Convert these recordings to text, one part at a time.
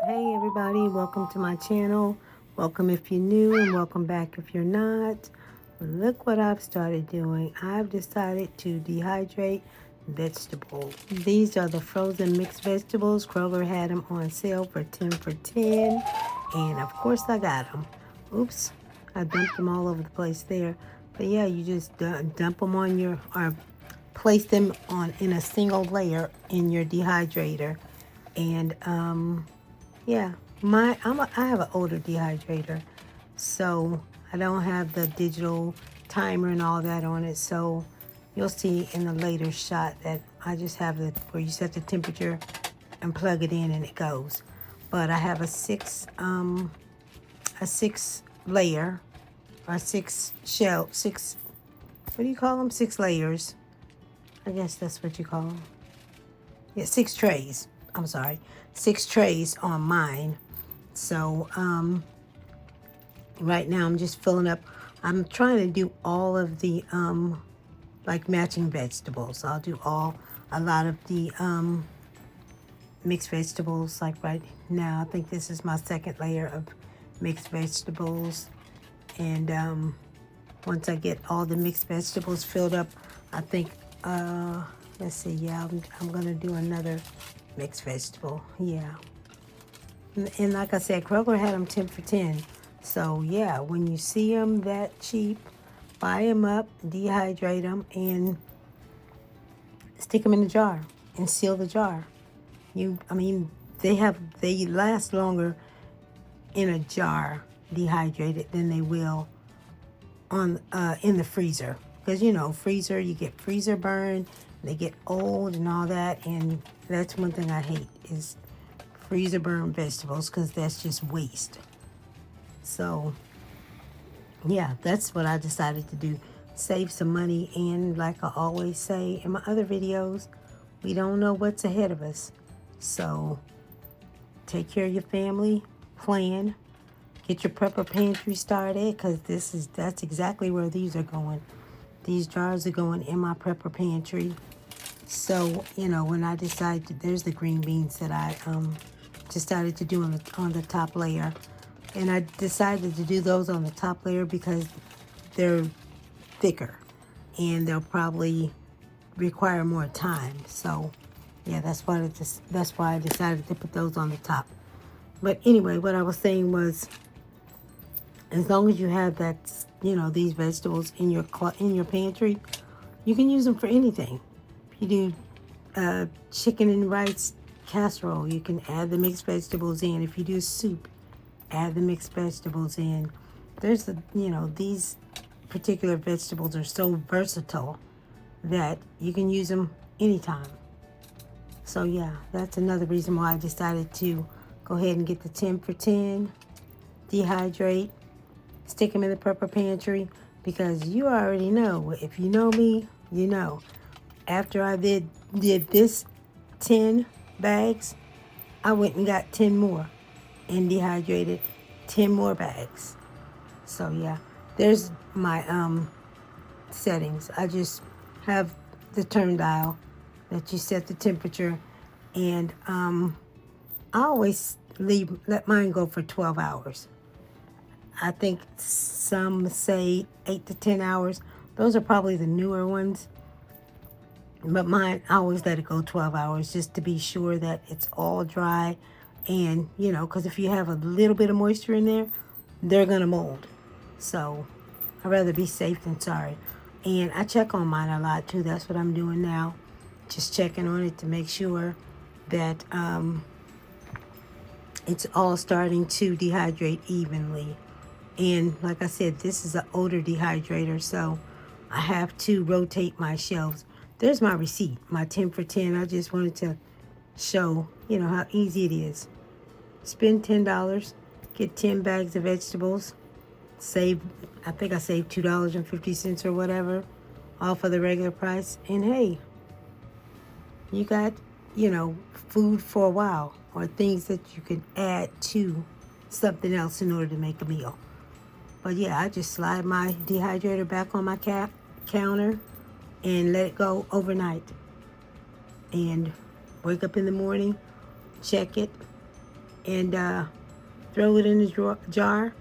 Hey everybody, welcome to my channel. Welcome if you're new and welcome back if you're not. Look what I've started doing. I've decided to dehydrate vegetables. These are the frozen mixed vegetables. Kroger had them on sale for 10 for 10. And of course I got them. Oops, I dumped them all over the place there. But yeah, you just dump them on your, or place them on in a single layer in your dehydrator. And yeah, I have an older dehydrator, so I don't have the digital timer and all that on it. So you'll see in the later shot that I just have the where you set the temperature and plug it in and it goes. But I have a six layer or six, what do you call them? 6 layers. I guess that's what you call them. Yeah, 6 trays. I'm sorry, 6 trays on mine. So right now I'm just filling up. I'm trying to do all of the like matching vegetables. I'll do a lot of the mixed vegetables. Like right now, I think this is my second layer of mixed vegetables. And once I get all the mixed vegetables filled up, I think let's see, yeah, I'm gonna do another mixed vegetable. Yeah. And like I said, Kroger had them 10 for 10. So yeah, when you see them that cheap, buy them up, dehydrate them, and stick them in the jar and seal the jar. They last longer in a jar dehydrated than they will on in the freezer. Because freezer, you get freezer burn, they get old and all that, and that's one thing I hate is freezer burn vegetables, because that's just waste. So yeah, that's what I decided to do. Save some money, and like I always say in my other videos, we don't know what's ahead of us. So take care of your family, plan, get your Prepper Pantry started, because that's exactly where these are going. These jars are going in my Prepper Pantry. So, when I decided there's the green beans that I decided to do on the top layer. And I decided to do those on the top layer because they're thicker and they'll probably require more time. So, yeah, that's why I decided to put those on the top. But anyway, what I was saying was, as long as you have that, these vegetables in your pantry, you can use them for anything. If you do chicken and rice casserole, you can add the mixed vegetables in. If you do soup, add the mixed vegetables in. These particular vegetables are so versatile that you can use them anytime. So yeah, that's another reason why I decided to go ahead and get the 10 for 10, dehydrate, stick them in the Prepper Pantry, because you already know, if you know me, you know, after I did this 10 bags, I went and got 10 more and dehydrated 10 more bags. So yeah, there's my settings. I just have the turn dial that you set the temperature, and I always let mine go for 12 hours. I think some say 8 to 10 hours. Those are probably the newer ones. But mine, I always let it go 12 hours just to be sure that it's all dry. And, because if you have a little bit of moisture in there, they're going to mold. So I'd rather be safe than sorry. And I check on mine a lot too. That's what I'm doing now. Just checking on it to make sure that it's all starting to dehydrate evenly. And like I said, this is an older dehydrator, so I have to rotate my shelves. There's my receipt, my 10 for 10. I just wanted to show, how easy it is. Spend $10, get 10 bags of vegetables, I think I saved $2.50 or whatever off of the regular price. And hey, you got, food for a while, or things that you can add to something else in order to make a meal. But yeah, I just slide my dehydrator back on my counter and let it go overnight. And wake up in the morning, check it, and throw it in the jar,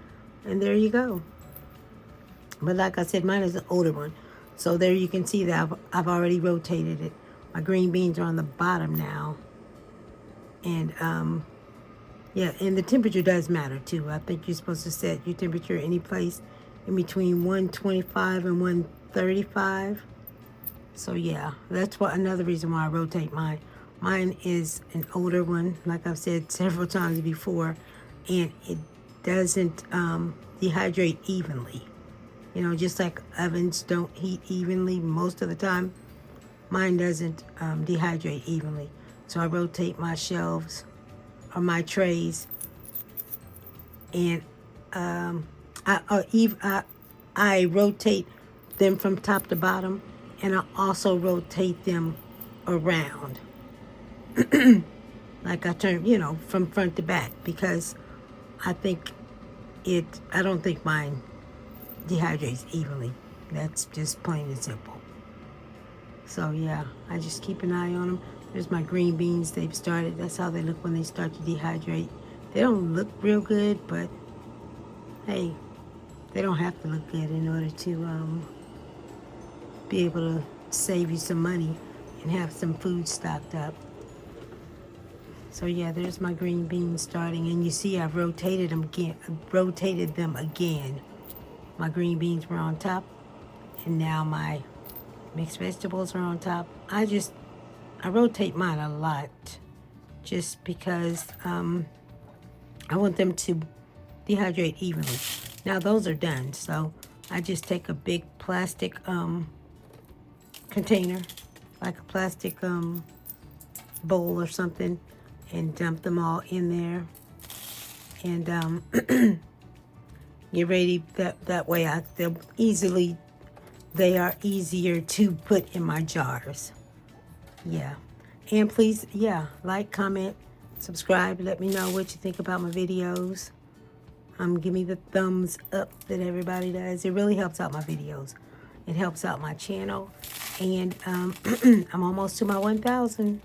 and there you go. But like I said, mine is an older one. So there you can see that I've already rotated it. My green beans are on the bottom now. And yeah, and the temperature does matter too. I think you're supposed to set your temperature any place in between 125 and 135. So yeah, that's another reason why I rotate mine. Mine is an older one, like I've said several times before, and it doesn't dehydrate evenly. You know, just like ovens don't heat evenly most of the time, mine doesn't dehydrate evenly. So I rotate my shelves or my trays, and I rotate them from top to bottom, and I also rotate them around. Like I turn, you know, from front to back, because I don't think mine dehydrates evenly. That's just plain and simple. So yeah, I just keep an eye on them. There's my green beans. They've started. That's how they look when they start to dehydrate. They don't look real good, but hey, they don't have to look good in order to be able to save you some money and have some food stocked up. So yeah, there's my green beans starting, and you see I've rotated them again. My green beans were on top, and now my mixed vegetables are on top. I rotate mine a lot, just because I want them to dehydrate evenly. Now those are done, so I just take a big plastic container, like a plastic bowl or something, and dump them all in there, and get ready. That way they are easier to put in my jars. Yeah. And please, yeah, like, comment, subscribe. Let me know what you think about my videos. Give me the thumbs up that everybody does. It really helps out my videos. It helps out my channel. And I'm almost to my 1,000.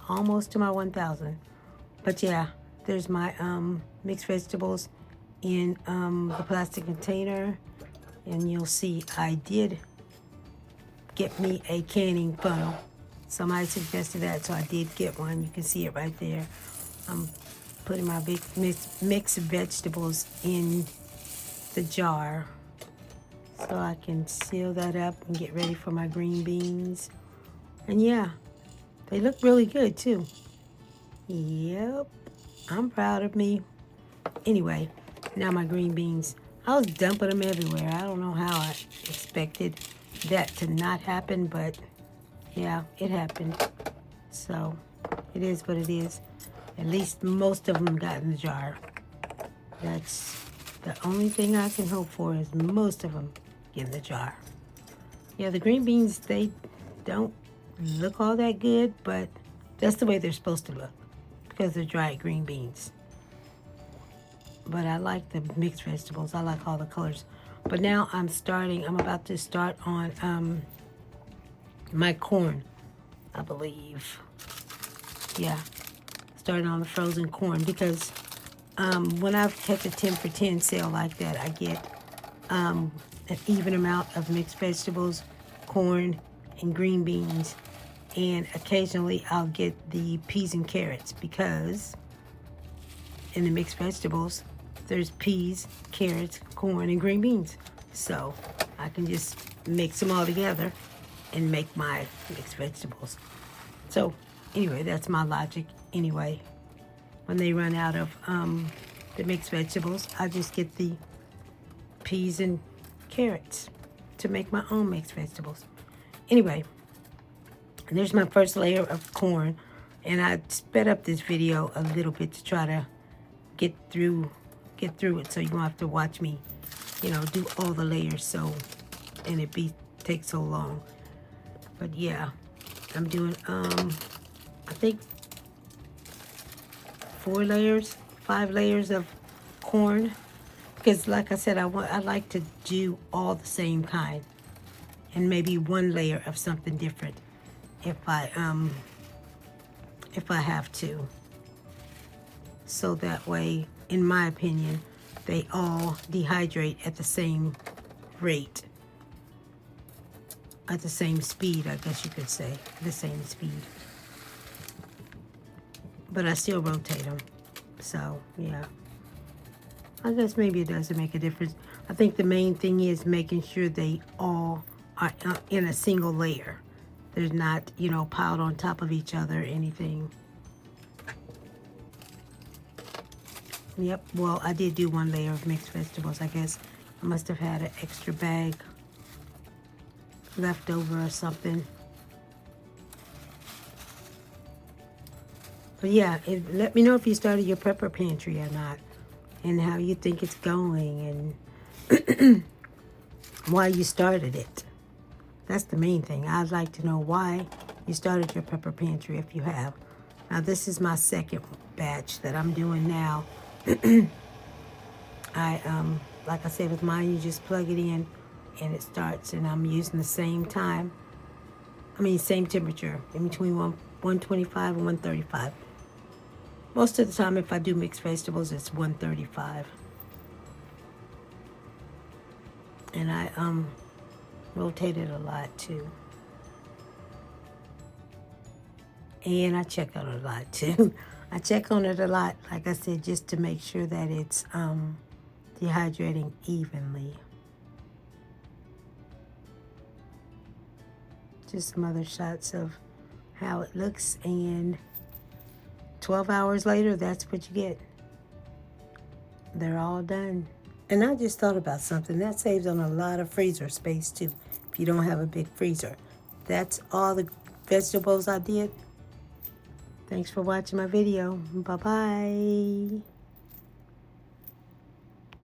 Almost to my 1,000. But yeah, there's my mixed vegetables in the plastic container. And you'll see I did get me a canning funnel. Somebody suggested that, so I did get one. You can see it right there. I'm putting my big mixed vegetables in the jar so I can seal that up and get ready for my green beans. And yeah, they look really good too. Yep, I'm proud of me. Anyway, now my green beans. I was dumping them everywhere. I don't know how I expected that to not happen, but yeah, it happened. So it is what it is. At least most of them got in the jar. That's the only thing I can hope for, is most of them get in the jar. Yeah, the green beans, they don't look all that good, but that's the way they're supposed to look, because they're dried green beans. But I like the mixed vegetables. I like all the colors. But now I'm about to start on my corn, I believe. Yeah, starting on the frozen corn, because when I've had the 10 for 10 sale like that, I get an even amount of mixed vegetables, corn, and green beans. And occasionally I'll get the peas and carrots, because in the mixed vegetables, there's peas, carrots, corn, and green beans. So I can just mix them all together and make my mixed vegetables. So anyway, that's my logic. Anyway, when they run out of the mixed vegetables, I just get the peas and carrots to make my own mixed vegetables. Anyway, there's my first layer of corn, and I sped up this video a little bit to try to get through it, so you don't have to watch me, you know, do all the layers and take so long. But yeah, I'm doing I think 5 layers of corn, because like I said, I like to do all the same kind, and maybe 1 layer of something different if I have to. so that way, in my opinion, they all dehydrate at the same rate. At the same speed, I guess you could say. The same speed. But I still rotate them. So, yeah. I guess maybe it doesn't make a difference. I think the main thing is making sure they all are in a single layer. They're not, you know, piled on top of each other or anything. Yep, well, I did do one layer of mixed vegetables. I guess I must have had an extra bag left over or something. But yeah, let me know if you started your Prepper Pantry or not, and how you think it's going, and why you started it. That's the main thing. I'd like to know why you started your Prepper Pantry if you have. Now, this is my second batch that I'm doing now. Like I said, with mine, you just plug it in and it starts, and I'm using the same time. Same temperature, in between 125 and 135. Most of the time, if I do mixed vegetables, it's 135. And I rotate it a lot too. And I check on it a lot too. I check on it a lot, like I said, just to make sure that it's dehydrating evenly. Just some other shots of how it looks, and 12 hours later, that's what you get. They're all done. And I just thought about something. That saves on a lot of freezer space too, if you don't have a big freezer. That's all the vegetables I did. Thanks for watching my video. Bye-bye.